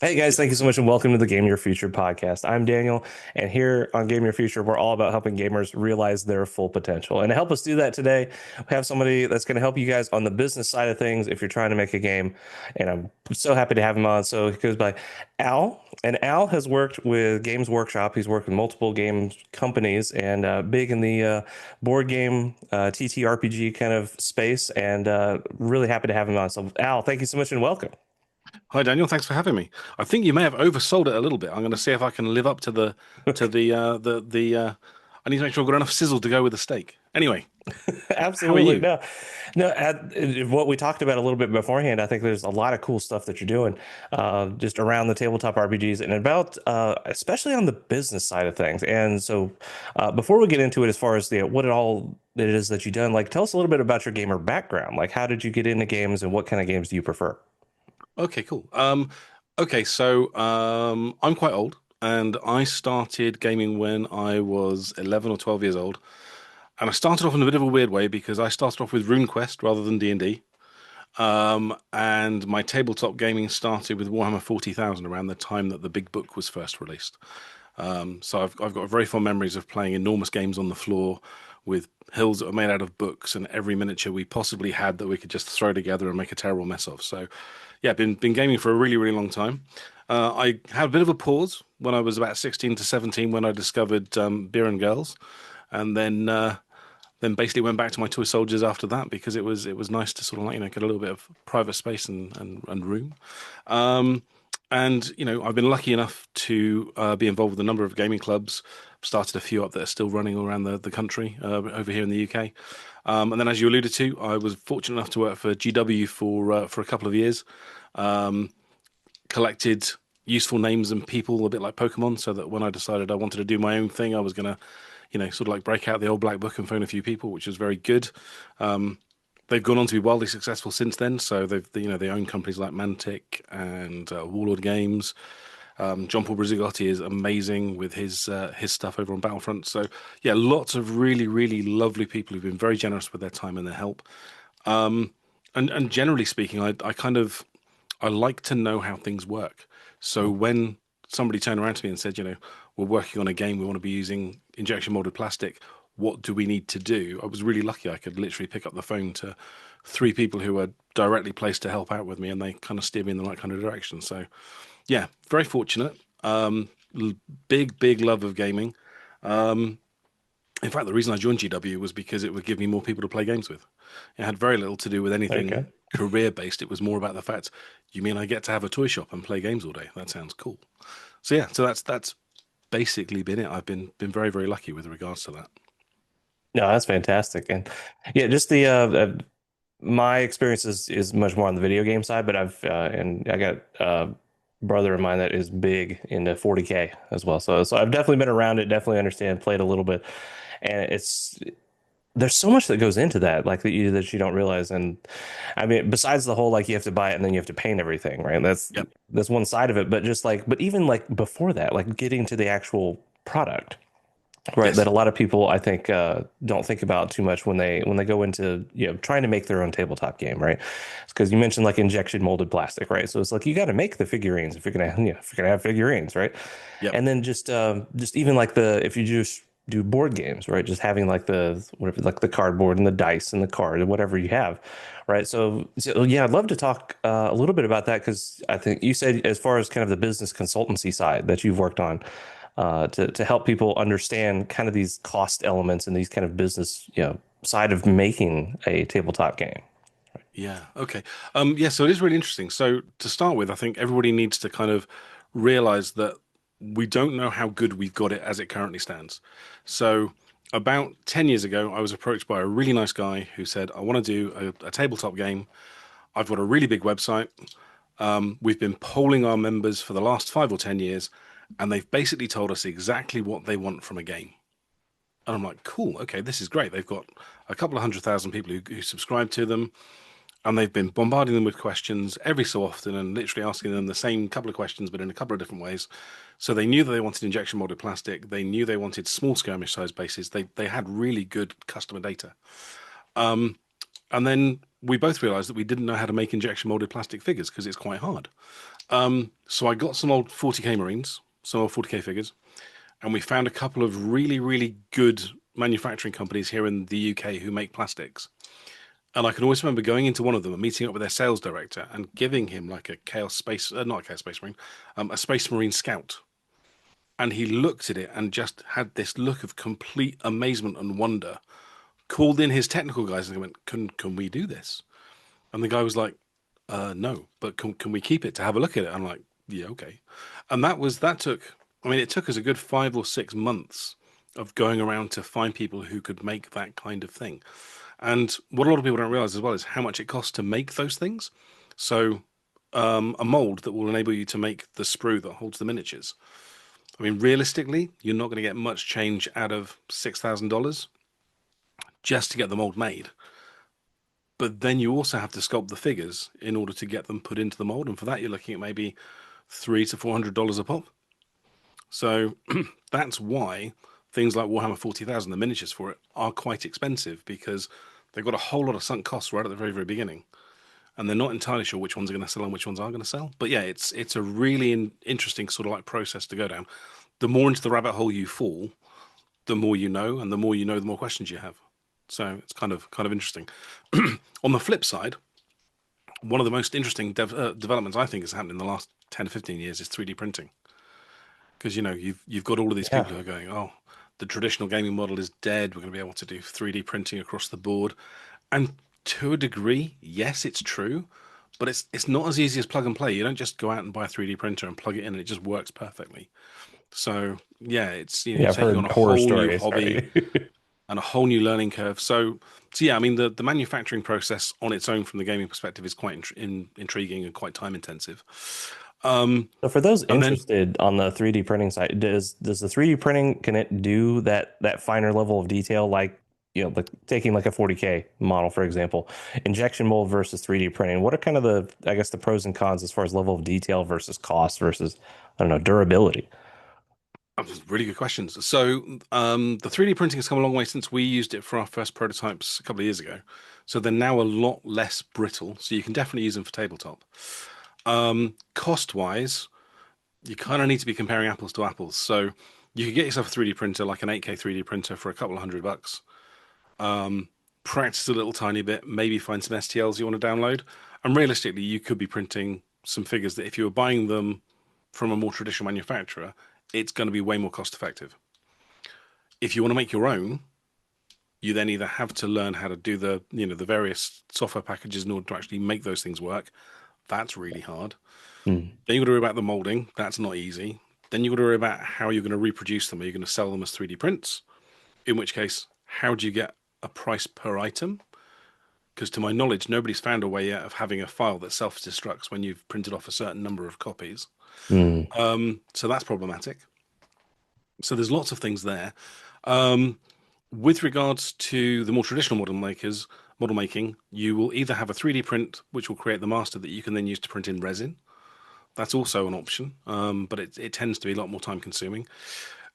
Hey guys, thank you so much and welcome to the Game Your Future podcast. I'm Daniel, and here on Game Your Future, we're all about helping gamers realize their full potential. And to help us do that today, we have somebody that's going to help you guys on the business side of things if you're trying to make a game. And I'm so happy to have him on. So he goes by Al, and Al has worked with Games Workshop. He's worked with multiple game companies and big in the board game TTRPG kind of space. And really happy to have him on. So Al, thank you so much and welcome. Hi Daniel, thanks for having me. I think you may have oversold it a little bit. I'm going to see if I can live up to the. I need to make sure I've got enough sizzle to go with the steak. Anyway, how are Absolutely. you? No, what we talked about a little bit beforehand, I think there's a lot of cool stuff that you're doing just around the tabletop RPGs and about, especially on the business side of things. And so before we get into it, as far as what it is that you've done, like tell us a little bit about your gamer background. Like how did you get into games and what kind of games do you prefer? Okay, cool. I'm quite old, and I started gaming when I was 11 or 12 years old, and I started off in a bit of a weird way because I started off with RuneQuest rather than D&D. And my tabletop gaming started with Warhammer 40,000 around the time that the big book was first released. So I've got very fond memories of playing enormous games on the floor with hills that were made out of books and every miniature we possibly had that we could just throw together and make a terrible mess of. So yeah, been gaming for a really, really long time. I had a bit of a pause when I was about 16 to 17 when I discovered beer and girls, and then basically went back to my toy soldiers after that because it was nice to sort of like get a little bit of private space and room. Um, and I've been lucky enough to be involved with a number of gaming clubs. Started a few up that are still running around the country over here in the UK. And then, as you alluded to, I was fortunate enough to work for GW for a couple of years. Um, Collected useful names and people, a bit like Pokemon, so that when I decided I wanted to do my own thing, I was gonna, sort of like break out the old black book and phone a few people, which was very good. Um, they've gone on to be wildly successful since then. So they own companies like Mantic and Warlord Games. John Paul Brizigotti is amazing with his stuff over on Battlefront. So yeah, lots of really really lovely people who've been very generous with their time and their help. And generally speaking, I like to know how things work. So when somebody turned around to me and said, we're working on a game, we want to be using injection molded plastic. What do we need to do? I was really lucky. I could literally pick up the phone to three people who were directly placed to help out with me, and they kind of steered me in the right kind of direction. So, yeah, very fortunate. Big love of gaming. Um, in fact, the reason I joined GW was because it would give me more people to play games with. It had very little to do with anything Okay. career based. It was more about the fact, you mean I get to have a toy shop and play games all day? That sounds cool. So yeah, so that's basically been it. I've been very very lucky with regards to that. No, that's fantastic. And yeah, just the my experience is much more on the video game side, but I got a brother of mine that is big into 40K as well. So I've definitely been around it, definitely understand, played a little bit. And it's there's so much that goes into that, like that you don't realize. And I mean, besides the whole like you have to buy it and then you have to paint everything, right? Yep. That's one side of it. But even like before that, like getting to the actual product. Right, that Yes. a lot of people I think don't think about too much when they go into trying to make their own tabletop game, right? Because you mentioned like injection molded plastic, right? So it's like you got to make the figurines if you're gonna if you're gonna have figurines, right? Yep. And then just even like the if you just do board games, right? Just having like the whatever like the cardboard and the dice and the card and whatever you have, right? So yeah, I'd love to talk a little bit about that because I think you said as far as kind of the business consultancy side that you've worked on to help people understand kind of these cost elements and these kind of business, side of making a tabletop game. Yeah. Okay. Yeah. So it is really interesting. So to start with, I think everybody needs to kind of realize that we don't know how good we've got it as it currently stands. So about 10 years ago, I was approached by a really nice guy who said, I want to do a tabletop game. I've got a really big website. We've been polling our members for the last 5 or 10 years, and they've basically told us exactly what they want from a game. And I'm like, cool, okay, this is great. They've got a couple of 100,000 people who subscribe to them, and they've been bombarding them with questions every so often and literally asking them the same couple of questions, but in a couple of different ways. So they knew that they wanted injection molded plastic. They knew they wanted small skirmish size bases. They had really good customer data. And then we both realized that we didn't know how to make injection molded plastic figures because it's quite hard. So I got some old 40k Marines, some old 40k figures, and we found a couple of really, really good manufacturing companies here in the UK who make plastics. And I can always remember going into one of them and meeting up with their sales director and giving him like a Chaos Space, not a Chaos Space Marine, a Space Marine Scout. And he looked at it and just had this look of complete amazement and wonder. Called in his technical guys and went, "Can we do this?" And the guy was like, "No, but can we keep it to have a look at it?" I'm like, "Yeah, okay." And that took. I mean, it took us a good 5 or 6 months of going around to find people who could make that kind of thing. And what a lot of people don't realize as well is how much it costs to make those things. So, a mold that will enable you to make the sprue that holds the miniatures. I mean, realistically, you're not going to get much change out of $6,000 just to get the mold made. But then you also have to sculpt the figures in order to get them put into the mold, and for that you're looking at maybe $300 to $400 a pop. So that's why things like Warhammer 40,000, the miniatures for it, are quite expensive because they've got a whole lot of sunk costs right at the very, very beginning, and they're not entirely sure which ones are going to sell and which ones aren't going to sell. But yeah, it's a really interesting sort of like process to go down. The more into the rabbit hole you fall, the more you know, and the more you know, the more questions you have. So it's kind of interesting. On the flip side, one of the most interesting developments I think has happened in the last 10 to 15 years is 3D printing. Because you've got all of these people Yeah. who are going, oh, the traditional gaming model is dead. We're going to be able to do 3D printing across the board, and to a degree, yes, it's true, but it's not as easy as plug and play. You don't just go out and buy a 3D printer and plug it in and it just works perfectly. So yeah, it's you're Yeah, I've taking on heard a horror whole new stories. hobby Right. and a whole new learning curve. So yeah, I mean the manufacturing process on its own from the gaming perspective is quite intriguing and quite time intensive. Um, So for those and then interested on the 3D printing side, does the 3D printing, can it do that finer level of detail, like like taking like a 40K model, for example, injection mold versus 3D printing? What are kind of the, I guess, the pros and cons as far as level of detail versus cost versus, I don't know, durability? really good questions. So the 3D printing has come a long way since we used it for our first prototypes a couple of years ago. So they're now a lot less brittle. So you can definitely use them for tabletop. Cost wise, you kind of need to be comparing apples to apples. So you could get yourself a 3D printer, like an 8K 3D printer, for a couple of $100. Practice a little tiny bit, maybe find some STLs you want to download. And realistically, you could be printing some figures that if you were buying them from a more traditional manufacturer, it's going to be way more cost effective. If you want to make your own, you then either have to learn how to do the various software packages in order to actually make those things work. That's really hard. Hmm. Then you've got to worry about the molding. That's not easy. Then you've got to worry about how you're going to reproduce them. Are you going to sell them as 3D prints? In which case, how do you get a price per item? Because to my knowledge, nobody's found a way yet of having a file that self-destructs when you've printed off a certain number of copies. Hmm. So that's problematic. So there's lots of things there. Um, with regards to the more traditional model making, you will either have a 3D print, which will create the master that you can then use to print in resin. That's also an option, but it tends to be a lot more time consuming.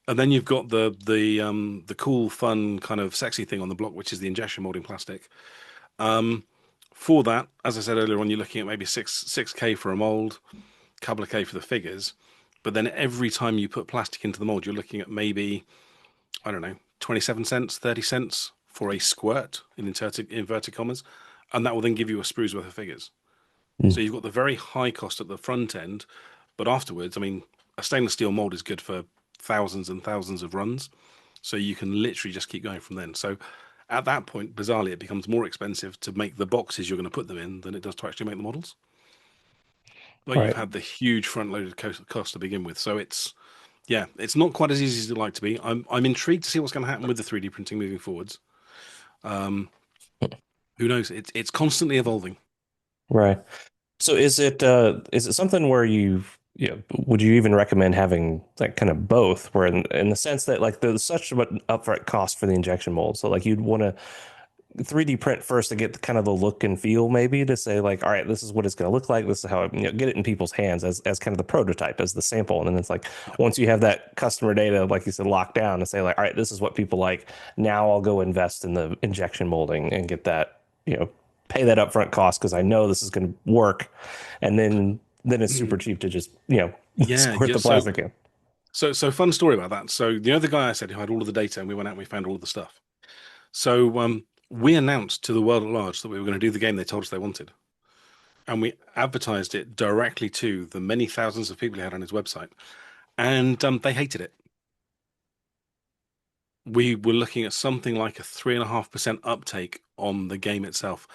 And then you've got the cool, fun, kind of sexy thing on the block, which is the injection molding plastic. Um, for that, as I said earlier on, you're looking at maybe six K for a mold, couple of K for the figures. But then every time you put plastic into the mold, you're looking at maybe, I don't know, 27 cents, 30 cents for a squirt in inverted commas. And that will then give you a sprue's worth of figures. So Hmm. you've got the very high cost at the front end, but afterwards, I mean, a stainless steel mold is good for thousands and thousands of runs. So you can literally just keep going from then. So at that point, bizarrely, it becomes more expensive to make the boxes you're going to put them in than it does to actually make the models. But you've Right. had the huge front-loaded cost to begin with. So yeah, it's not quite as easy as you'd like to be. I'm intrigued to see what's going to happen with the 3D printing moving forwards. Um, who knows? It's constantly evolving. Right. So is it something where would you even recommend having like kind of both, where in the sense that like there's such an upfront cost for the injection mold, so like you'd want to 3D print first to get the kind of the look and feel, maybe to say like, all right, this is what it's going to look like, this is how get it in people's hands as kind of the prototype, as the sample, and then it's like Yeah. once you have that customer data, like you said, locked down, and say like, all right, this is what people like, now I'll go invest in the injection molding and get that, pay that upfront cost because I know this is going to work, and then then it's super cheap to just, Yeah, squirt yeah. the plastic in. So fun story about that. So the guy I said who had all of the data, and we went out and we found all of the stuff. So we announced to the world at large that we were going to do the game they told us they wanted, and we advertised it directly to the many thousands of people he had on his website, and they hated it. We were looking at something like a 3.5% uptake on the game itself,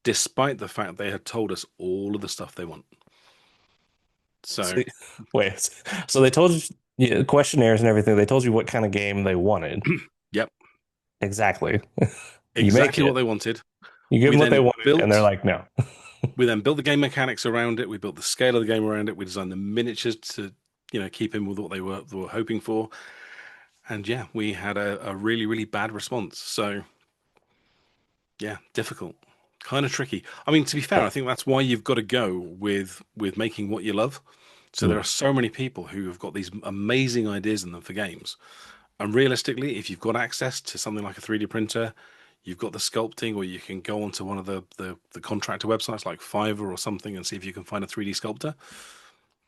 despite the fact they had told us all of the stuff they want. So, So, wait, so they told you questionnaires and everything. They told you what kind of game they wanted. yep, Exactly. You make exactly what it, they wanted. you give We them what they then wanted, and they're built like, no. we then built the game mechanics around it. We built the scale of the game around it. We designed the miniatures to, keep in with what they were hoping for. And yeah, we had a really, really bad response. So yeah, difficult, kind of tricky. I mean, to be fair, Yeah. I think that's why you've got to go with making what you love. So there Mm. are so many people who have got these amazing ideas in them for games. And realistically, if you've got access to something like a 3D printer, you've got the sculpting, or you can go onto one of the contractor websites like Fiverr or something and see if you can find a 3D sculptor.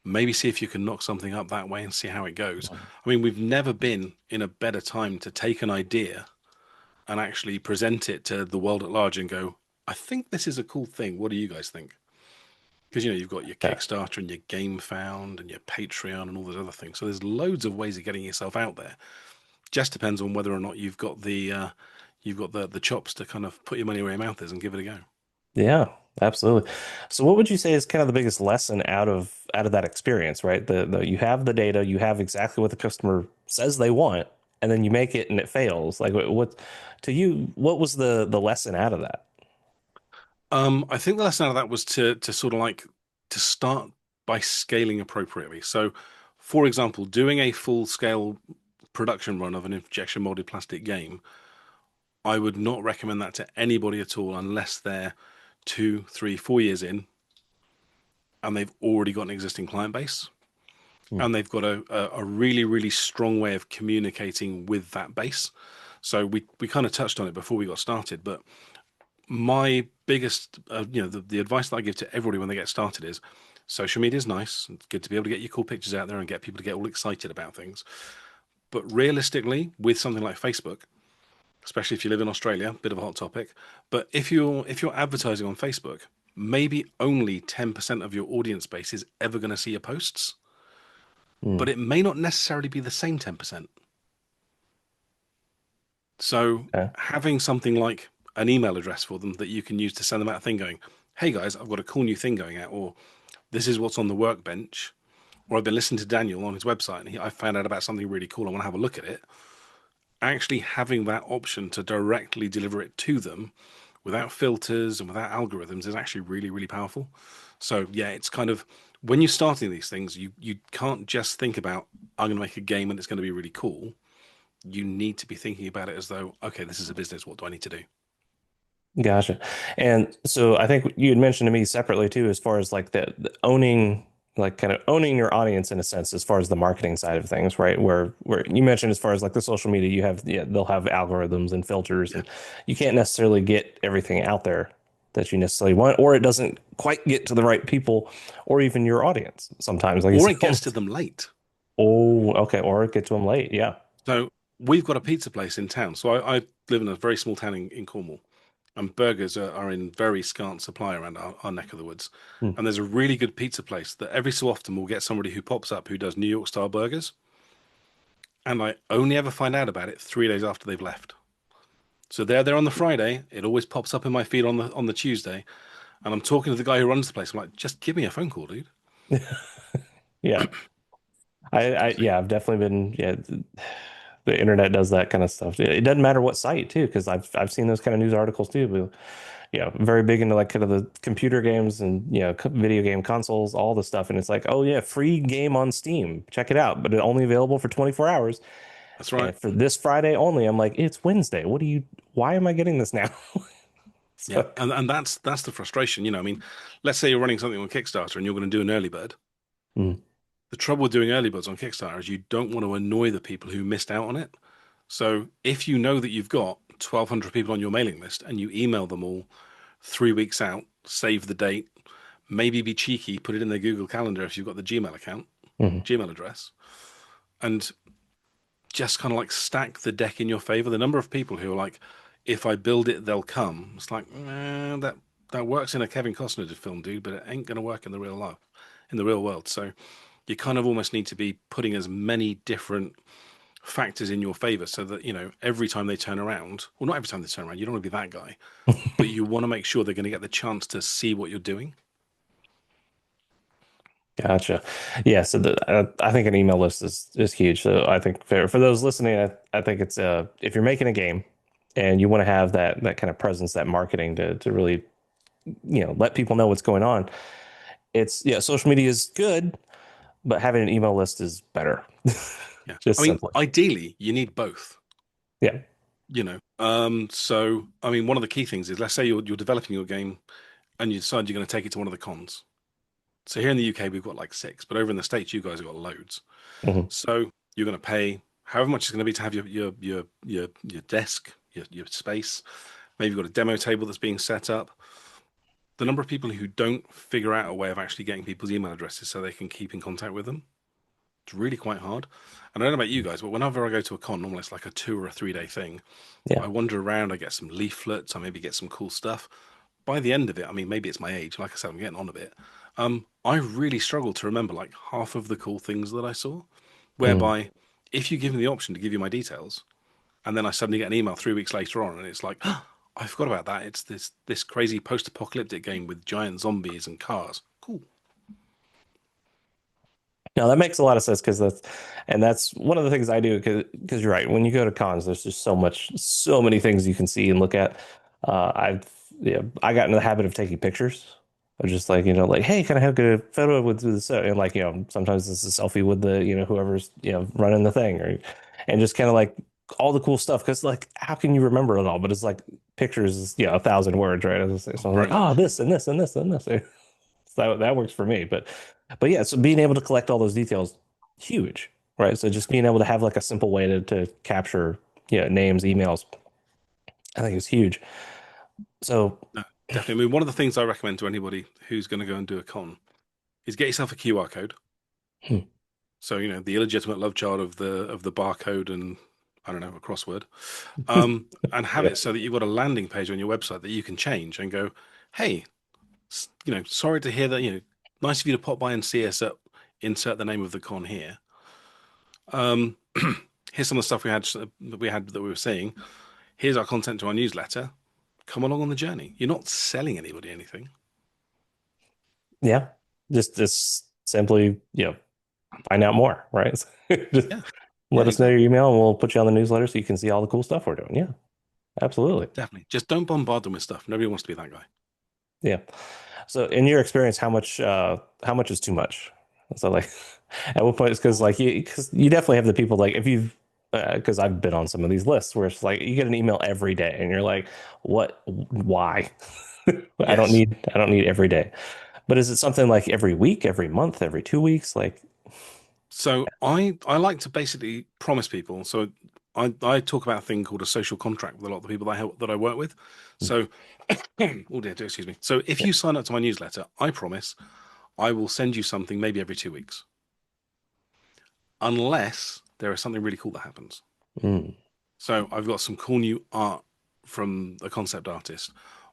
Maybe see if you can knock something up that way and see how it goes. I mean, we've never been in a better time to take an idea and actually present it to the world at large and go, I think this is a cool thing. What do you guys think? Because you've got your Yeah. Kickstarter and your Game Found and your Patreon and all those other things. So there's loads of ways of getting yourself out there. Just depends on whether or not you've got the chops to kind of put your money where your mouth is and give it a go. Yeah, absolutely. So what would you say is kind of the biggest lesson out of that experience, right? The you have the data, you have exactly what the customer says they want, and then you make it and it fails. Like what to you, what was the lesson out of that? I think the lesson out of that was to sort of like to start by scaling appropriately. So, for example, doing a full scale production run of an injection molded plastic game, I would not recommend that to anybody at all unless they're 2, 3, 4 years in and they've already got an existing client base Hmm. and they've got a really, really strong way of communicating with that base. So we kind of touched on it before we got started, but my biggest, the advice that I give to everybody when they get started is social media is nice. It's good to be able to get your cool pictures out there and get people to get all excited about things. But realistically, with something like Facebook, especially if you live in Australia, bit of a hot topic. But if you're advertising on Facebook, maybe only 10% of your audience base is ever going to see your posts, Hmm. but it may not necessarily be the same 10%. So Okay. having something like an email address for them that you can use to send them out a thing going, hey guys, I've got a cool new thing going out, or this is what's on the workbench, or I've been listening to Daniel on his website and I found out about something really cool. I want to have a look at it. Actually having that option to directly deliver it to them without filters and without algorithms is actually really, really powerful. So yeah, it's kind of when you're starting these things, you can't just think about I'm going to make a game and it's going to be really cool. You need to be thinking about it as though, okay, this is a business. What do I need to do? Gotcha. And so I think you had mentioned to me separately too, as far as like the owning, like kind of owning your audience in a sense, as far as the marketing side of things, right? Where you mentioned as far as like the social media, you have yeah, they'll have algorithms and filters, Yeah. and you can't necessarily get everything out there that you necessarily want, or it doesn't quite get to the right people, or even your audience sometimes. Like you Or said, it gets to them late. oh, okay, or it get to them late. Yeah. So we've got a pizza place in town. So I live in a very small town in Cornwall, and burgers are in very scant supply around our neck of the woods. Hmm. And there's a really good pizza place that every so often will get somebody who pops up who does New York style burgers. And I only ever find out about it 3 days after they've left. So they're there on the Friday. It always pops up in my feed on the Tuesday. And I'm talking to the guy who runs the place. I'm like, just give me a phone call, dude. Yeah. Yeah, I've definitely been, yeah, the internet does that kind of stuff. It doesn't matter what site too, because I've seen those kind of news articles too. But, very big into like kind of the computer games and video game consoles, all the stuff. And it's like, oh yeah, free game on Steam. Check it out, but it only available for 24 hours. That's right. And for this Friday only, I'm like, it's Wednesday. Why am I getting this now? Yeah. So, And that's the frustration. I mean, let's say you're running something on Kickstarter and you're going to do an early bird. mm, The trouble with doing early birds on Kickstarter is you don't want to annoy the people who missed out on it. So if you know that you've got 1,200 people on your mailing list and you email them all 3 weeks out, save the date, maybe be cheeky, put it in their Google Calendar if you've got the Gmail account, Hmm. Gmail address, and just kind of like stack the deck in your favor. The number of people who are like, if I build it, they'll come. It's like, that works in a Kevin Costner film, dude, but it ain't gonna work in the real life, in the real world. So you kind of almost need to be putting as many different factors in your favor so that, every time they turn around, well, not every time they turn around, you don't want to be that guy, but you want to make sure they're going to get the chance to see what you're doing. Gotcha. Yeah. So I think an email list is huge. So I think for those listening, I think it's if you're making a game and you want to have that kind of presence, that marketing to really let people know what's going on. It's yeah, social media is good, but having an email list is better. Yeah. I Just mean, simply. ideally, you need both. Yeah. So I mean, one of the key things is, let's say you're developing your game and you decide you're going to take it to one of the cons. So here in the UK we've got like six, but over in the States you guys have got loads. Hmm. So you're going to pay however much it's going to be to have your desk, your space. Maybe you've got a demo table that's being set up. The number of people who don't figure out a way of actually getting people's email addresses so they can keep in contact with them, it's really quite hard. And I don't know about you guys, but whenever I go to a con, normally it's like a 2 or 3 day thing. Yeah. I wander around, I get some leaflets, I maybe get some cool stuff. By the end of it, I mean, maybe it's my age. Like I said, I'm getting on a bit. I really struggle to remember like half of the cool things that I saw. Mm. Whereby, if you give me the option to give you my details, and then I suddenly get an email 3 weeks later on, and it's like, oh, I forgot about that. It's this crazy post-apocalyptic game with giant zombies and cars. Cool. No, that makes a lot of sense that's one of the things I do because you're right. When you go to cons, there's just so many things you can see and look at. I've yeah, I got in the habit of taking pictures. Of just like, like, hey, can I have a photo with this? And like, sometimes it's a selfie with the, whoever's, running the thing and just kind of like all the cool stuff. Cause like, how can you remember it all? But it's like pictures is, 1,000 words, right? So I'm Very like, oh, much. this and this and this and this. So that works for me. But yeah, so being able to collect all those details, huge, right? So just being able to have like a simple way to capture, names, emails, I think is huge. So, No, definitely. I mean, one of the things I recommend to anybody who's going to go and do a con is get yourself a QR code. hmm, So, the illegitimate love child of the barcode and, I don't know, a crossword. And have yeah, it so that you've got a landing page on your website that you can change and go, hey, sorry to hear that, nice of you to pop by and see us at insert the name of the con here. Um, here's some of the stuff that we were seeing. Here's our content to our newsletter. Come along on the journey. You're not selling anybody anything. yeah, just simply, find out more, right? Just Yeah, yeah, let us know your exactly. email and we'll put you on the newsletter so you can see all the cool stuff we're doing. Yeah, absolutely. Definitely. Just don't bombard them with stuff. Nobody wants to be that guy. Yeah. So in your experience, how much is too much? So like at what point is because like because you definitely have the people like if you've because I've been on some of these lists where it's like you get an email every day and you're like, what, why? Yes. I don't need every day. But is it something like every week, every month, every 2 weeks? Like, So I like to basically promise people. So I talk about a thing called a social contract with a lot of the people that I work with. So oh dear, excuse me. So if yeah. you sign up to my newsletter, I promise I will send you something maybe every 2 weeks, unless there is something really cool that happens. Mm, So I've got some cool new art from a concept artist,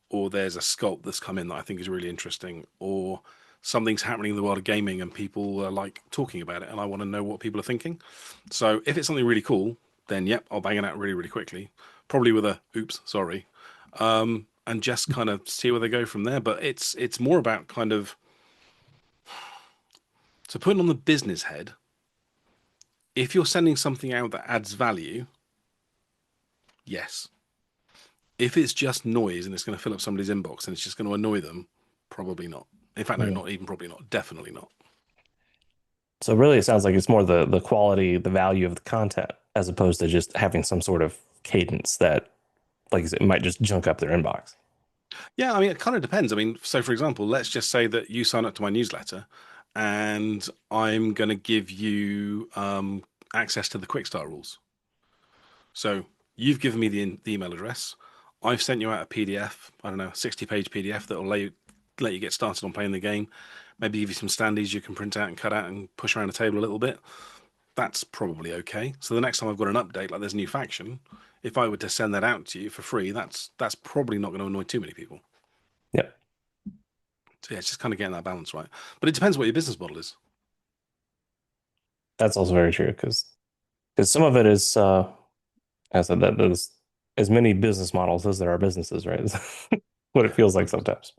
or there's a sculpt that's come in that I think is really interesting, or something's happening in the world of gaming and people are like talking about it, and I want to know what people are thinking. So if it's something really cool, then yep, I'll bang it out really, really quickly, probably with a oops, sorry, and just kind of see where they go from there. But it's more about kind of to put it on the business head. If you're sending something out that adds value, yes. If it's just noise and it's going to fill up somebody's inbox and it's just going to annoy them, probably not. In fact, no, yeah. not even probably not. Definitely not. So really it sounds like it's more the quality, the value of the content as opposed to just having some sort of cadence that like I said, it might just junk up their inbox. Yeah, I mean, it kind of depends. I mean, so for example, let's just say that you sign up to my newsletter and I'm going to give you access to the quick start rules. So you've given me the email address. I've sent you out a PDF, I don't know, 60-page PDF that will let you get started on playing the game. Maybe give you some standees you can print out and cut out and push around the table a little bit. That's probably okay. So the next time I've got an update, like there's a new faction, if I were to send that out to you for free, that's probably not going to annoy too many people. Yeah, So yeah, it's just kind of getting that balance right. But it depends what your business model is. that's also very true because some of it is as I said that there's as many business models as there are businesses, right? What it Yeah, feels like 100%. sometimes.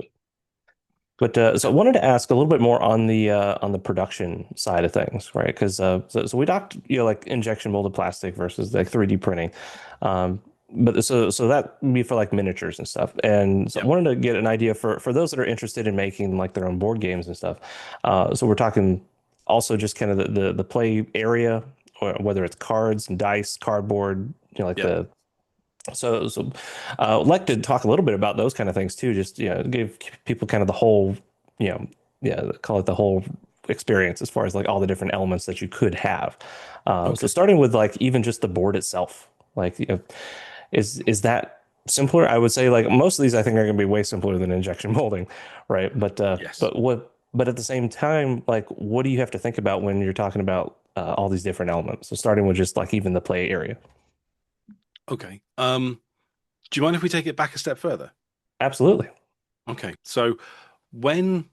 But so I wanted to ask a little bit more on the production side of things, right? Because so we talked, like injection molded plastic versus like 3D printing, but so that would be for like miniatures and stuff. And so I Yep. wanted to get an idea for those that are interested in making like their own board games and stuff. So we're talking also just kind of the play area, or whether it's cards and dice, cardboard, like Yep. I'd like to talk a little bit about those kind of things too. Just give people kind of the whole, you know, yeah, call it the whole experience as far as like all the different elements that you could have. So Okay. starting with like even just the board itself, like is that simpler? I would say like most of these I think are going to be way simpler than injection molding, right? Yes. But at the same time, like what do you have to think about when you're talking about all these different elements? So starting with just like even the play area. Okay. Do you mind if we take it back a step further? Absolutely. Okay. So whenever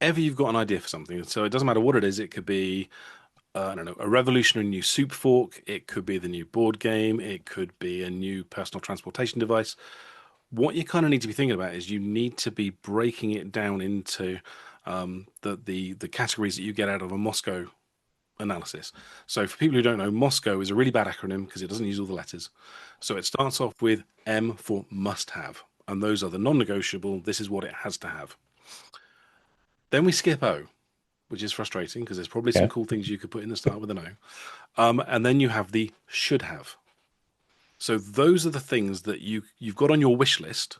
you've got an idea for something, so it doesn't matter what it is, it could be I don't know, a revolutionary new soup fork, it could be the new board game, it could be a new personal transportation device. What you kind of need to be thinking about is you need to be breaking it down into the categories that you get out of a Moscow analysis. So for people who don't know, Moscow is a really bad acronym because it doesn't use all the letters. So it starts off with M for must have, and those are the non-negotiable. This is what it has to have. Then we skip O, which is frustrating because there's probably some Okay. cool things you could put in the start with an O. And then you have the should have. So those are the things that you've got on your wish list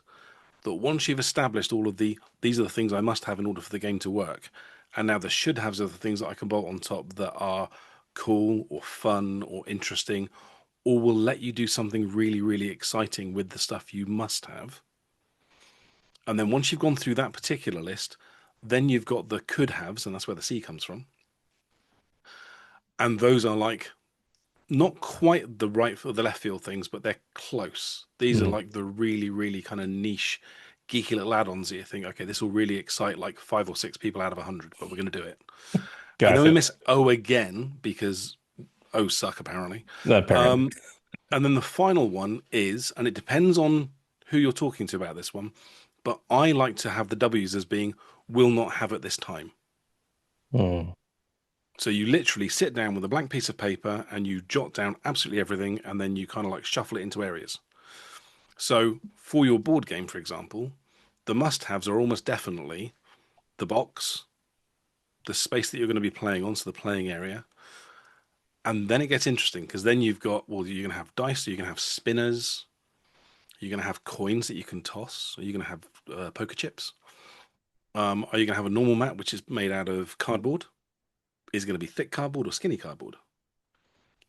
that once you've established all of these are the things I must have in order for the game to work. And now the should haves are the things that I can bolt on top that are cool or fun or interesting or will let you do something really, really exciting with the stuff you must have. And then once you've gone through that particular list, then you've got the could haves, and that's where the C comes from. And those are like not quite the right or the left field things, but they're close. These are Mhm. like the really, really kind of niche, geeky little add-ons that you think, okay, this will really excite like 5 or 6 people out of 100, but we're going to do it. And then we Gotcha. miss O again because O suck apparently. Apparently. Um, and then the final one is, and it depends on who you're talking to about this one, but I like to have the W's as being will not have at this time. Hmm. So you literally sit down with a blank piece of paper and you jot down absolutely everything and then you kind of like shuffle it into areas. So for your board game, for example, the must-haves are almost definitely the box, the space that you're going to be playing on, so the playing area. And then it gets interesting because then you've got, well, you're going to have dice, so you're going to have spinners, you're going to have coins that you can toss, or you're going to have poker chips. Are you going to have a normal mat, which is made out of cardboard? Is it going to be thick cardboard or skinny cardboard?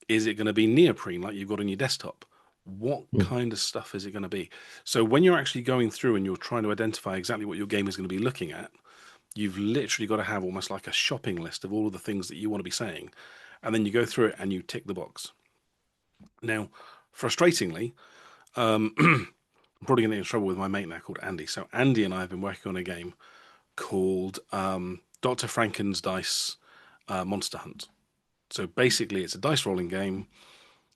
Is it going to be neoprene like you've got on your desktop? What Hmm. kind of stuff is it going to be? So when you're actually going through and you're trying to identify exactly what your game is going to be looking at, you've literally got to have almost like a shopping list of all of the things that you want to be saying. And then you go through it and you tick the box. Now, frustratingly, I'm probably going to get in trouble with my mate now called Andy. So Andy and I have been working on a game called Dr. Franken's Dice Monster Hunt. So basically, it's a dice rolling game,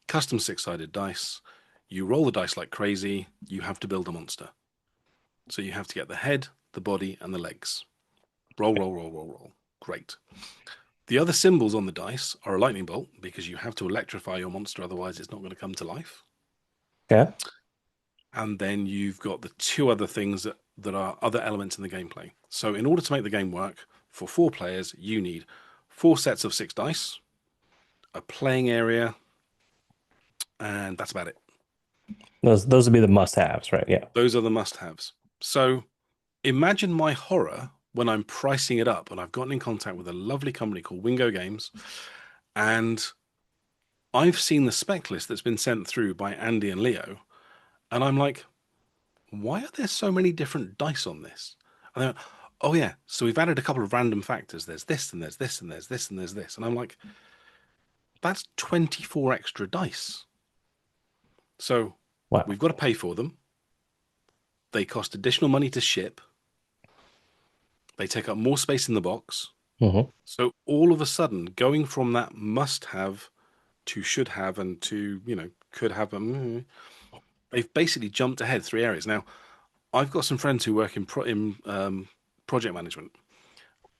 custom six-sided dice. You roll the dice like crazy. You have to build a monster. So you have to get the head, the body, and the legs. Roll, roll, roll, roll, roll. Great. The other symbols on the dice are a lightning bolt because you have to electrify your monster, otherwise it's not going to come to life. Okay. And then you've got the two other things that are other elements in the gameplay. So in order to make the game work for 4 players, you need 4 sets of 6 dice, a playing area, and that's about it. Those would be the must-haves, right? Yeah. Those are the must-haves. So imagine my horror when I'm pricing it up and I've gotten in contact with a lovely company called Wingo Games, and I've seen the spec list that's been sent through by Andy and Leo, and I'm like, why are there so many different dice on this? And they went, oh yeah, so we've added a couple of random factors. There's this and there's this and there's this and there's this. And I'm like, that's 24 extra dice. So Wow. we've got to pay for them. They cost additional money to ship. They take up more space in the box. Hmm. So all of a sudden, going from that must have to should have and to, could have, they've basically jumped ahead 3 areas. Now, I've got some friends who work in project management.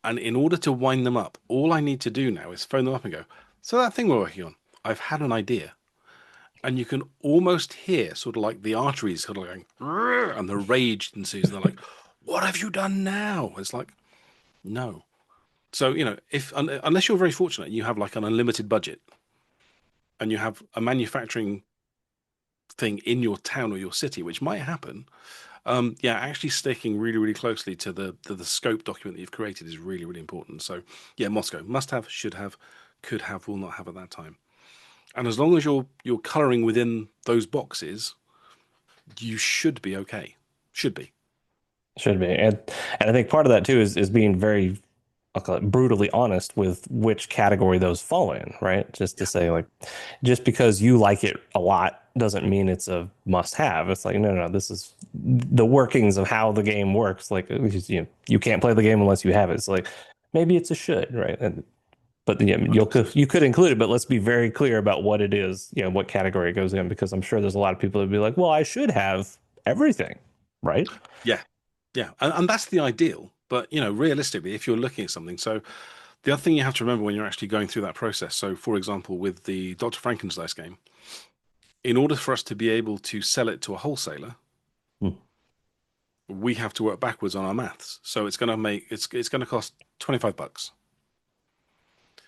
And in order to wind them up, all I need to do now is phone them up and go, so that thing we're working on, I've had an idea. And you can almost hear sort of like the arteries sort of going, "Rrr," and the rage ensues. And they're like, what have you done now? It's like, no. So, if unless you're very fortunate, you have like an unlimited budget and you have a manufacturing thing in your town or your city, which might happen. Yeah, actually sticking really, really closely to the scope document that you've created is really, really important. So, yeah, Moscow must have, should have, could have, will not have at that time. And as long as you're coloring within those boxes, you should be okay. Should be. Should be. And I think part of that too is being very, I'll call it brutally honest with which category those fall in, right? Just to Yeah, say like, just because you like it a lot doesn't mean it's a must have. It's like, no, no, this is the workings of how the game works. Like, you can't play the game unless you have it. It's like, maybe it's a should, right? But yeah, 100%. you could include it, but let's be very clear about what it is, what category it goes in, because I'm sure there's a lot of people that would be like, well, I should have everything, right? Yeah, yeah, and that's the ideal. But realistically, if you're looking at something, so the other thing you have to remember when you're actually going through that process. So, for example, with the Dr. Frankenstein's game, in order for us to be able to sell it to a wholesaler, Hmm. we have to work backwards on our maths. So it's going to cost $25.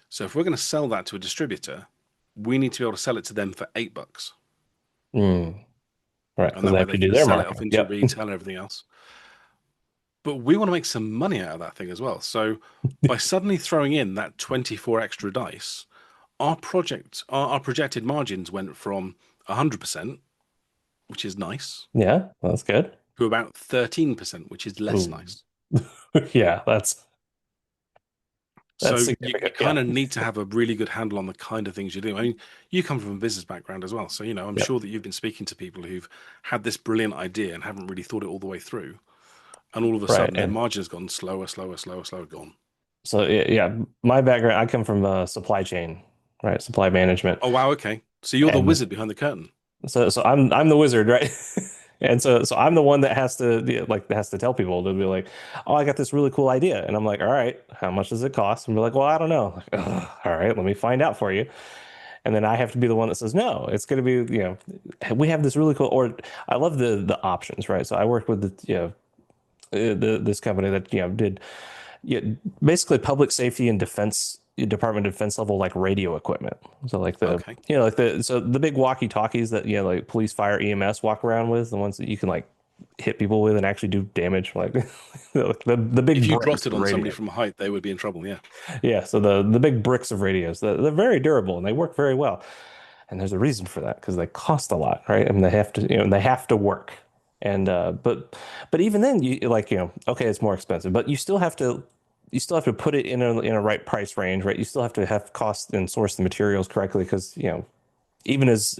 So if we're going to sell that to a distributor, we need to be able to sell it to them for $8. Mm. Right, And because that they way have they to do can their sell it off marketing. into Yep. retail and everything else. But we want to make some money out of that thing as well. So by suddenly throwing in that 24 extra dice, our projected margins went from 100%, which is nice, Yeah, that's good. to about 13%, which is less Ooh. nice. Yeah, that's So you significant. Yeah. kind of need to have a really good handle on the kind of things you're doing. I mean, you come from a business background as well. So, I'm Yep. sure that you've been speaking to people who've had this brilliant idea and haven't really thought it all the way through. And all of a Right. sudden their And margin's gone slower, slower, slower, slower, gone. so yeah, my background, I come from supply chain, right? Supply management. Oh, wow. Okay. So you're the And wizard behind the curtain. so I'm the wizard, right? And so I'm the one that has to has to tell people to be like, oh, I got this really cool idea, and I'm like, all right, how much does it cost? And be like, well, I don't know. Like, "Ugh, all right, let me find out for you. And then I have to be the one that says, no, it's going to be, we have this really cool, or I love the options, right? So I worked with this company that did yeah, basically public safety and defense Department of Defense level like radio equipment. So like Okay. the big walkie-talkies that like police, fire, EMS walk around with, the ones that you can like hit people with and actually do damage, like the If big you bricks dropped it of on somebody radio. from a height, they would be in trouble. Yeah. Yeah, so the big bricks of radios, they're very durable and they work very well. And there's a reason for that because they cost a lot, right? I mean, they have to work. And but even then, you like okay, it's more expensive, but you still have to put it in a right price range, right? You still have to have cost and source the materials correctly because even as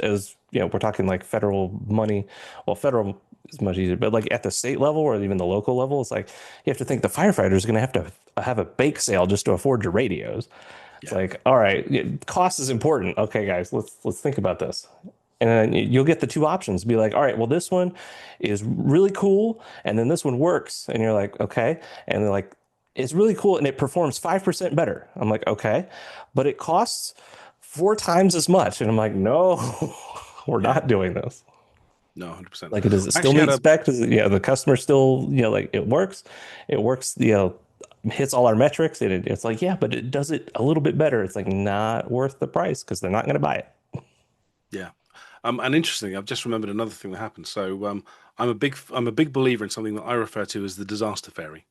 we're talking like federal money, well, federal is much easier, but like at the state level or even the local level, it's like you have to think the firefighters are going to have a bake sale just to afford your radios. It's Yeah. like, all right, cost is important. Okay, guys, let's think about this. And then you'll get the two options. Be like, all right, well, this one is really cool, and then this one works. And you're like, okay. And they're like, it's really cool and it performs 5% better. I'm like, okay, but it costs 4 times as much. And I'm like, no, we're Yeah. not doing this. No, 100%. Like, does it I still actually had meet a, spec? Does it, the customer still, like it works, hits all our metrics. It's like, yeah, but it does it a little bit better. It's like not worth the price because they're not going to buy it. yeah. And interestingly, I've just remembered another thing that happened. So, I'm a big believer in something that I refer to as the disaster fairy.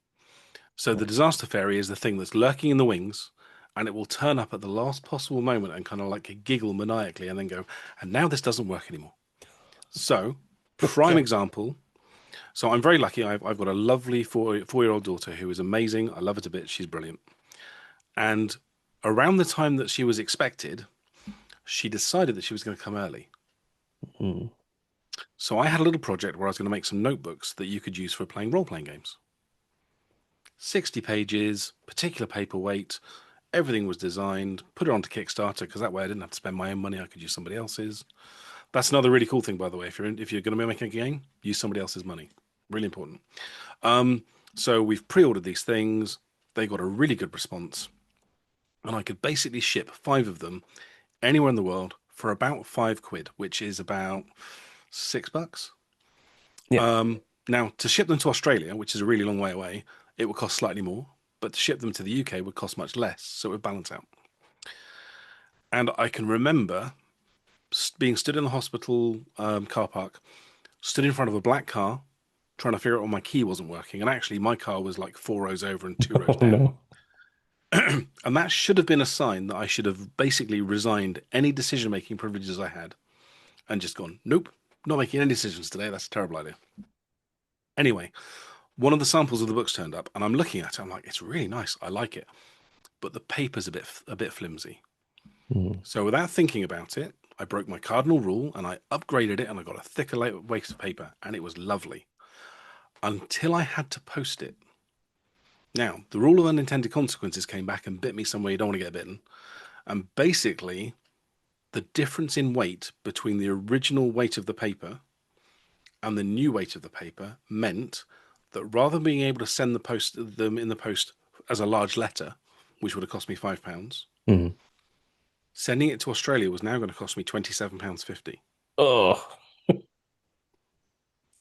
So the disaster fairy is the thing that's lurking in the wings, and it will turn up at the last possible moment and kind of like giggle maniacally and then go, and now this doesn't work anymore. So, prime Okay. example, So I'm very lucky. I've got a lovely four-year-old daughter who is amazing. I love her to bits. She's brilliant. And around the time that she was expected, she decided that she was going to come early. Mm. So I had a little project where I was going to make some notebooks that you could use for playing role-playing games. 60 pages, particular paperweight, everything was designed, put it onto Kickstarter because that way I didn't have to spend my own money, I could use somebody else's. That's another really cool thing, by the way. If you're going to be making a game, use somebody else's money. Really important. Um, so we've pre-ordered these things. They got a really good response, and I could basically ship 5 of them anywhere in the world for about £5, which is about $6. Yeah. Um, Now to ship them to Australia, which is a really long way away, it would cost slightly more, but to ship them to the UK would cost much less, so it would balance out. And I can remember being stood in the hospital car park, stood in front of a black car, trying to figure out why my key wasn't working. And actually, my car was like 4 rows over and 2 rows Oh down. no. And that should have been a sign that I should have basically resigned any decision making privileges I had and just gone, nope, not making any decisions today. That's a terrible idea. Anyway, one of the samples of the books turned up, and I'm looking at it. I'm like, it's really nice. I like it, but the paper's a bit flimsy. Mm. So without thinking about it, I broke my cardinal rule and I upgraded it, and I got a thicker weight of paper, and it was lovely until I had to post it. Now, the rule of unintended consequences came back and bit me somewhere you don't want to get bitten. And basically, the difference in weight between the original weight of the paper and the new weight of the paper meant that rather than being able to send them in the post as a large letter, which would have cost me £5, Mm. sending it to Australia was now going to cost me £27.50. Oh.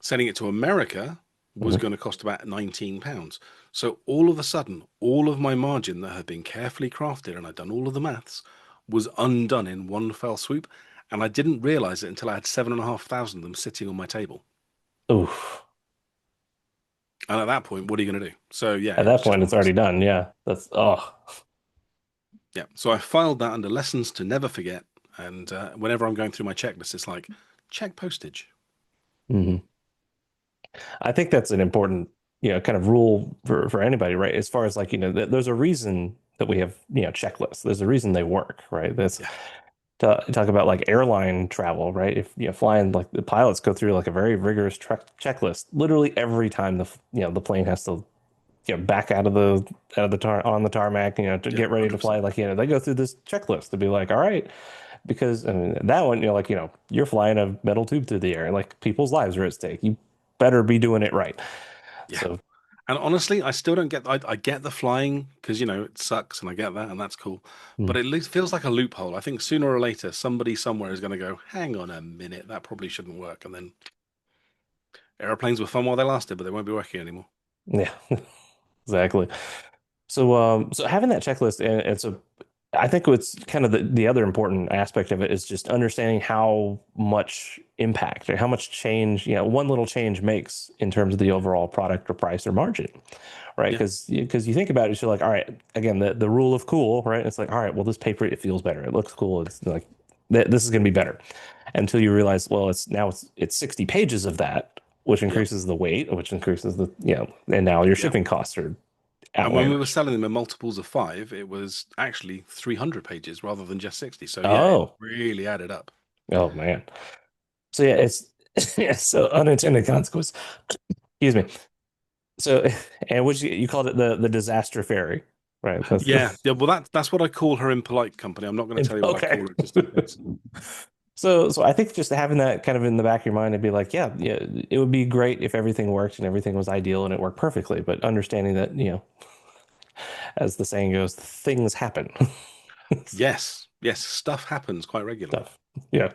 Sending it to America was Mhm. going to cost about £19. So all of a sudden, all of my margin that had been carefully crafted and I'd done all of the maths was undone in one fell swoop. And I didn't realize it until I had 7,500 of them sitting on my table. Oof. And at that point, what are you going to do? So yeah, At it was that just point, one it's of those already things. done. Yeah. That's oh. Yeah. So I filed that under lessons to never forget. And whenever I'm going through my checklist, it's like, check postage. Mhm. I think that's an important, kind of rule for anybody, right? As far as like, there's a reason that we have, checklists. There's a reason they work, right? That's Yeah. talk about like airline travel, right? If flying, like the pilots go through like a very rigorous checklist literally every time the plane has to back out of the tar on the tarmac, to Yeah. get ready to fly. 100%. Like, they go through this checklist to be like, all right, because I mean, that one, like, you're flying a metal tube through the air, like people's lives are at stake. You better be doing it right. Yeah. So, And honestly, I still don't get. I get the flying because it sucks, and I get that, and that's cool. mm, But it feels like a loophole. I think sooner or later, somebody somewhere is going to go, "Hang on a minute, that probably shouldn't work." And then airplanes were fun while they lasted, but they won't be working anymore. yeah, exactly. So having that checklist, and so I think what's kind of the other important aspect of it is just understanding how much impact or how much change, one little change makes in terms of the overall product or price or margin, right? Yeah, Because you think about it, you're like, all right, again, the rule of cool, right? It's like, all right, well, this paper, it feels better, it looks cool, it's like this is going to be better, until you realize, well, it's 60 pages of that, which yep, increases the weight, which increases and now your yeah. shipping costs are And when we were outlandish. selling them in multiples of 5, it was actually 300 pages rather than just 60. So yeah, it Oh, really added up. oh man. So yeah, it's yeah, so unintended consequence. Excuse me. So and which you called it the disaster fairy, right? That's Yeah, yeah. Well, that's what I call her in polite company. I'm not going to tell you what I okay. call her just in case. So I think just having that kind of in the back of your mind and be like, yeah, yeah, it would be great if everything worked and everything was ideal and it worked perfectly, but understanding that, as the saying goes, things happen. Yes, yes. Stuff happens quite regularly. Stuff. Yeah.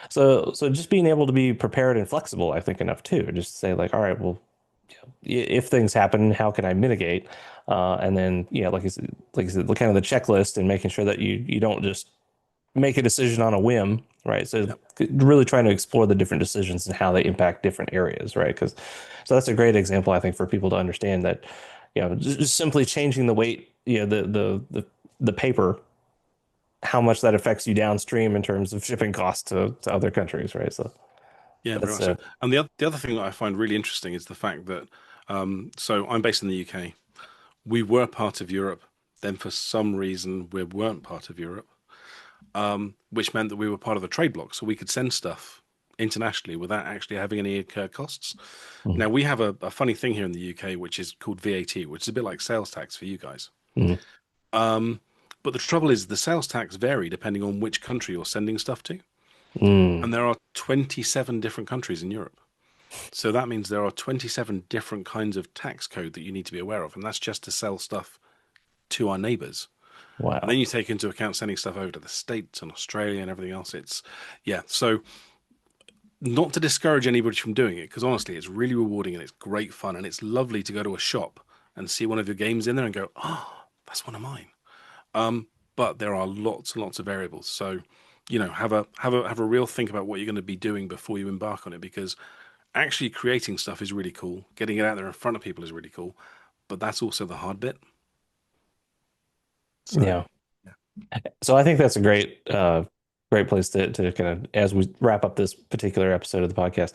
So just being able to be prepared and flexible, I think enough too. Just to say like, all right, well, if things happen, how can I mitigate? And then, like I said, kind of the checklist and making sure that you don't just make a decision on a whim, right? So Yep. really trying to explore the different decisions and how they impact different areas, right? Because so that's a great example, I think, for people to understand that, just simply changing the weight, the paper, how much that affects you downstream in terms of shipping costs to other countries, right? So, Yeah, very That's much so. And the other thing that I find really interesting is the fact that so I'm based in the UK. We were part of Europe. Then for some reason we weren't part of Europe, which meant that we were part of a trade bloc, so we could send stuff internationally without actually having any costs. Mhm. Now we have a funny thing here in the UK, which is called VAT, which is a bit like sales tax for you guys. Mhm. Um, but the trouble is the sales tax vary depending on which country you're sending stuff to. Mm. And there are 27 different countries in Europe. So that means there are 27 different kinds of tax code that you need to be aware of. And that's just to sell stuff to our neighbors. And then Wow. you take into account sending stuff over to the States and Australia and everything else. It's, yeah. So, not to discourage anybody from doing it, because honestly, it's really rewarding and it's great fun. And it's lovely to go to a shop and see one of your games in there and go, oh, that's one of mine. Um, but there are lots and lots of variables. So, have a real think about what you're going to be doing before you embark on it, because actually creating stuff is really cool. Getting it out there in front of people is really cool, but that's also the hard bit. So, Yeah. yeah. So I think that's a great place to kind of, as we wrap up this particular episode of the podcast,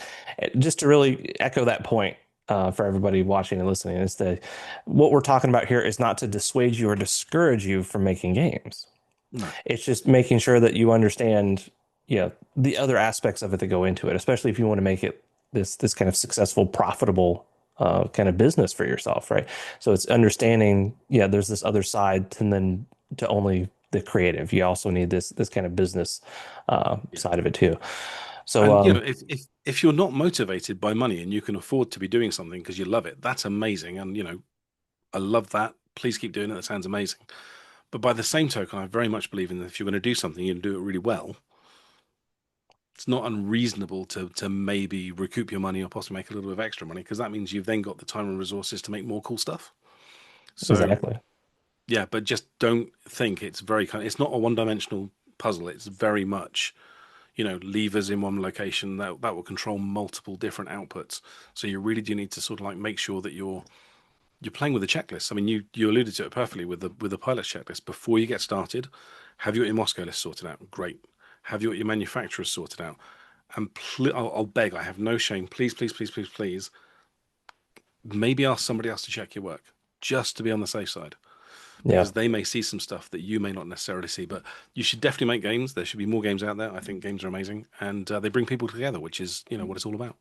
just to really echo that point for everybody watching and listening, is that what we're talking about here is not to dissuade you or discourage you from making games. No. It's just making sure that you understand, the other aspects of it that go into it, especially if you want to make it this kind of successful, profitable kind of business for yourself, right? So it's understanding, there's this other side, and then to only the creative, you also need this kind of business Yeah. side of it too. So And if you're not motivated by money and you can afford to be doing something because you love it, that's amazing. And I love that. Please keep doing it. That sounds amazing. But by the same token, I very much believe in that if you're going to do something, you do it really well. It's not unreasonable to maybe recoup your money or possibly make a little bit of extra money, because that means you've then got the time and resources to make more cool stuff. So exactly, yeah, but just don't think it's very kind. It's not a one-dimensional puzzle. It's very much, levers in one location that will control multiple different outputs. So you really do need to sort of like make sure that you're playing with the checklist. I mean, you alluded to it perfectly with the pilot checklist. Before you get started, have you got your Moscow list sorted out? Great. Have you got your manufacturers sorted out? And I'll beg, I have no shame. Please, please, please, please, please, maybe ask somebody else to check your work just to be on the safe side, yeah. because they may see some stuff that you may not necessarily see. But you should definitely make games. There should be more games out there. I think games are amazing, and they bring people together, which is what it's all about.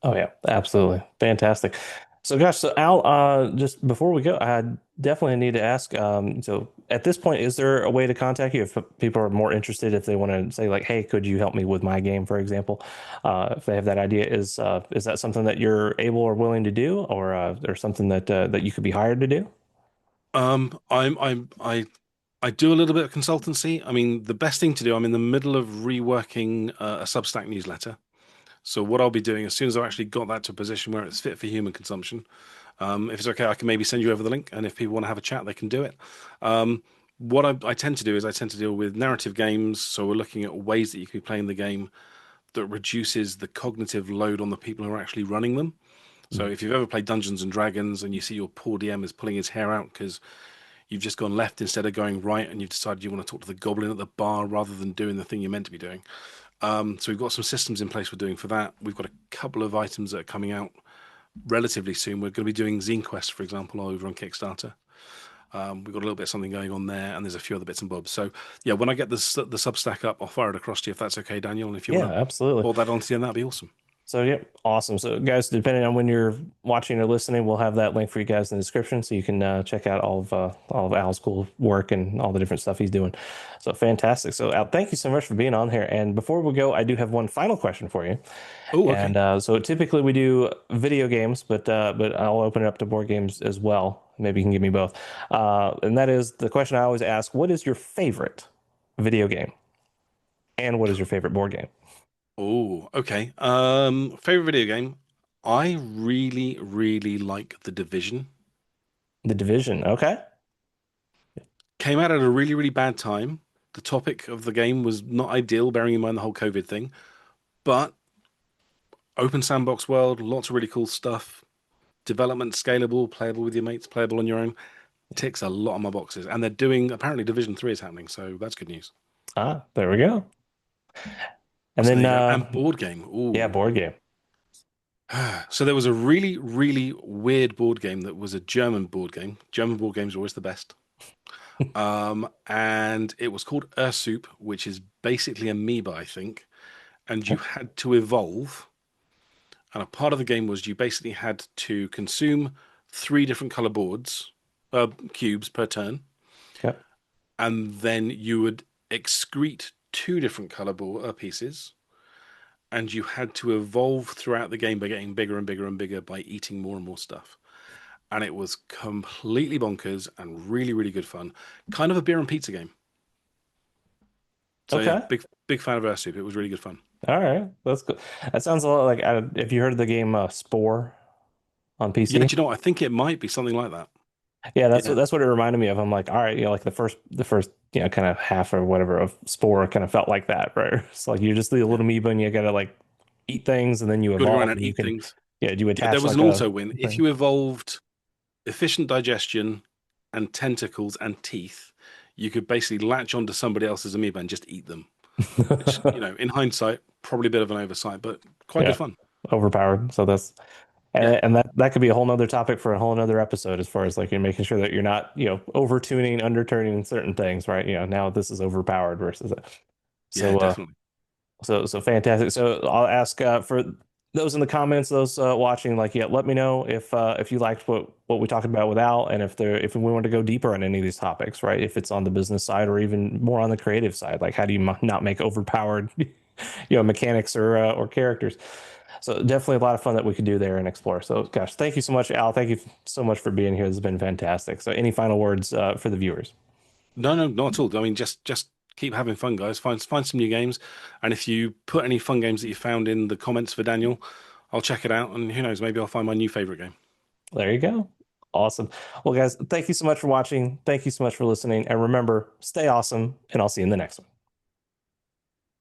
Oh yeah, absolutely. Fantastic. So gosh, so Al, just before we go, I definitely need to ask, so at this point, is there a way to contact you if people are more interested, if they want to say like, hey, could you help me with my game, for example? If they have that idea, is that something that you're able or willing to do, or something that you could be hired to do? I do a little bit of consultancy. I mean, the best thing to do, I'm in the middle of reworking a Substack newsletter. So what I'll be doing as soon as I've actually got that to a position where it's fit for human consumption, if it's okay, I can maybe send you over the link, and if people want to have a chat, they can do it. What I tend to do is I tend to deal with narrative games. So we're looking at ways that you can be playing the game that reduces the cognitive load on the people who are actually running them. So Mm. if you've ever played Dungeons and Dragons and you see your poor DM is pulling his hair out because you've just gone left instead of going right, and you've decided you want to talk to the goblin at the bar rather than doing the thing you're meant to be doing. So we've got some systems in place we're doing for that. We've got a couple of items that are coming out relatively soon. We're going to be doing Zine Quest, for example, over on Kickstarter. We've got a little bit of something going on there, and there's a few other bits and bobs. So yeah, when I get the Substack up, I'll fire it across to you if that's okay, Daniel. And if you Yeah, want to absolutely. forward that on to you, that'd be awesome. So yeah, awesome. So guys, depending on when you're watching or listening, we'll have that link for you guys in the description, so you can check out all of Al's cool work and all the different stuff he's doing. So fantastic. So Al, thank you so much for being on here. And before we go, I do have one final question for you. Oh, And okay. so typically we do video games, but I'll open it up to board games as well. Maybe you can give me both. And that is the question I always ask: what is your favorite video game, and what is your favorite board game? Oh, okay. Favorite video game? I really, really like The Division. The Division. Okay. Came out at a really, really bad time. The topic of the game was not ideal, bearing in mind the whole COVID thing. But open sandbox world, lots of really cool stuff. Development scalable, playable with your mates, playable on your own. Ticks a lot of my boxes. And they're doing, apparently Division 3 is happening, so that's good news. Ah, there we go. And So there then you go. And board game. yeah, Ooh. board game. So there was a really, really weird board game that was a German board game. German board games are always the best. And it was called Ursup, which is basically amoeba, I think. And you had to evolve. And a part of the game was you basically had to consume three different color boards, cubes per turn, Yep. and then you would excrete two different color pieces, and you had to evolve throughout the game by getting bigger and bigger and bigger by eating more and more stuff. And it was completely bonkers and really, really good fun. Kind of a beer and pizza game. So yeah, Okay. big fan of Earth Soup. It was really good fun. All right. That's good. That sounds a lot like if you heard of the game Spore on Yeah, do PC. you know what? I think it might be something like that. Yeah, Yeah, that's what it reminded me of. I'm like, all right, like the first, kind of half or whatever of Spore kind of felt like that, right? It's like you're just the little amoeba and you gotta like eat things and then you you got to go evolve around and and you eat can, things. yeah, you Yeah, there attach was like an a auto win. If thing. you evolved efficient digestion and tentacles and teeth, you could basically latch onto somebody else's amoeba and just eat them. Which, in hindsight, probably a bit of an oversight, but quite good Yeah, fun. overpowered. So that's Yeah, and that could be a whole nother topic for a whole nother episode as far as like you're making sure that you're not, over tuning, under turning certain things, right? Now this is overpowered versus it. yeah, So definitely. so fantastic. So I'll ask for those in the comments, those watching, like, yeah, let me know if you liked what we talked about with Al, and if we want to go deeper on any of these topics, right? If it's on the business side or even more on the creative side, like how do you not make overpowered, mechanics or characters? So definitely a lot of fun that we could do there and explore. So gosh, thank you so much, Al. Thank you so much for being here. This has been fantastic. So any final words for the viewers? No, no, not at all. I mean, just keep having fun, guys. Find some new games, and if you put any fun games that you found in the comments for Daniel, I'll check it out, and who knows, maybe I'll find my new favorite game. There you go. Awesome. Well, guys, thank you so much for watching. Thank you so much for listening. And remember, stay awesome, and I'll see you in the next one.